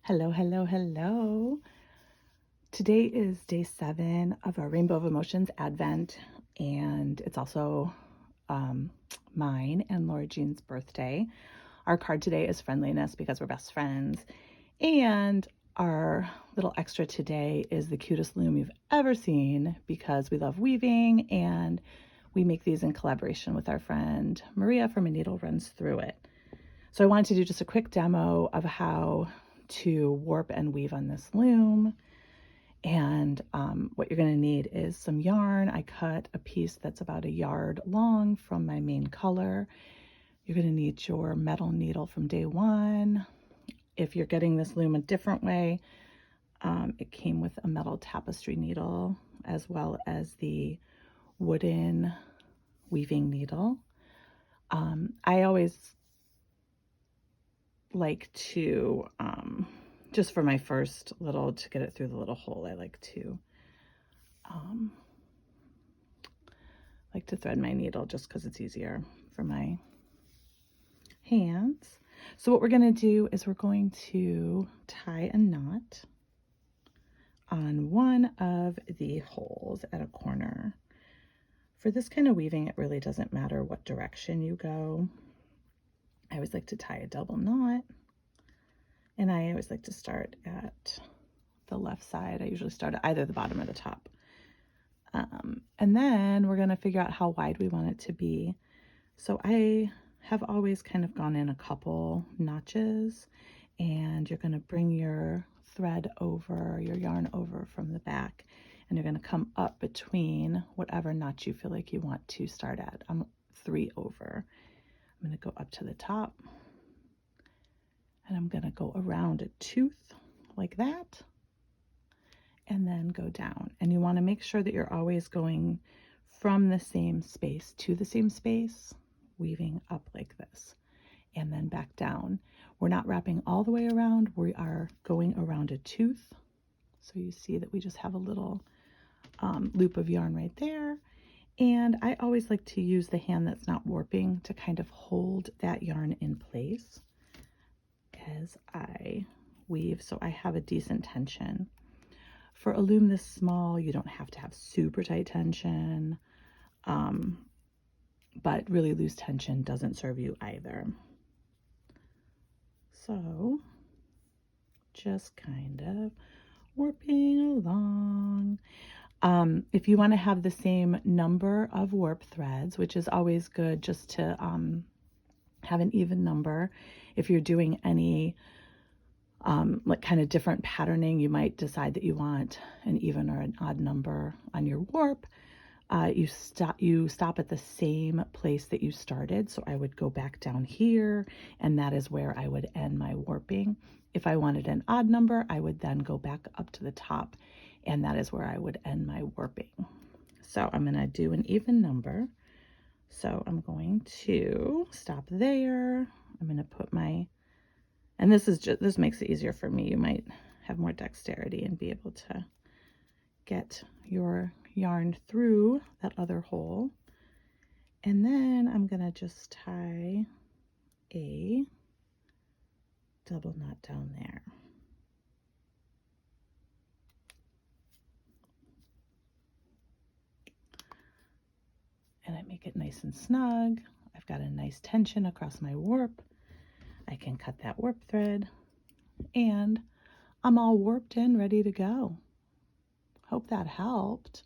Hello, hello, hello. Today is day 7 of our Rainbow of Emotions Advent, and it's also mine and Laura Jean's birthday. Our card today is friendliness because we're best friends, and our little extra today is the cutest loom you've ever seen because we love weaving, and we make these in collaboration with our friend Maria from A Needle Runs Through It. So I wanted to do just a quick demo of how to warp and weave on this loom. And what you're going to need is some yarn. I cut a piece that's about a yard long from my main color. You're going to need your metal needle from day 1. If you're getting this loom a different way, it came with a metal tapestry needle as well as the wooden weaving needle. I always like to, just for my first little, to get it through the little hole, I like to thread my needle just because it's easier for my hands. So what we're going to do is we're going to tie a knot on one of the holes at a corner. For this kind of weaving, it really doesn't matter what direction you go. I always like to tie a double knot, and I always like to start at the left side. I usually start at either the bottom or the top. And then we're going to figure out how wide we want it to be. So I have always kind of gone in a couple notches, and you're going to bring your thread over, your yarn over from the back, and you're going to come up between whatever notch you feel like you want to start at. I'm 3 over. I'm going to go up to the top, and I'm going to go around a tooth like that, and then go down. And you want to make sure that you're always going from the same space to the same space, weaving up like this, and then back down. We're not wrapping all the way around. We are going around a tooth. So you see that we just have a little loop of yarn right there. And I always like to use the hand that's not warping to kind of hold that yarn in place as I weave, so I have a decent tension. For a loom this small, you don't have to have super tight tension, but really loose tension doesn't serve you either. So just kind of warping along. If you want to have the same number of warp threads, which is always good just to have an even number. If you're doing any like kind of different patterning, you might decide that you want an even or an odd number on your warp. You stop at the same place that you started. So I would go back down here, and that is where I would end my warping. If I wanted an odd number, I would then go back up to the top, and that is where I would end my warping. So I'm going to do an even number. So I'm going to stop there. I'm going to put my, and this makes it easier for me. You might have more dexterity and be able to get your yarn through that other hole. And then I'm going to just tie a double knot down there. And I make it nice and snug. I've got a nice tension across my warp. I can cut that warp thread, and I'm all warped and ready to go. Hope that helped.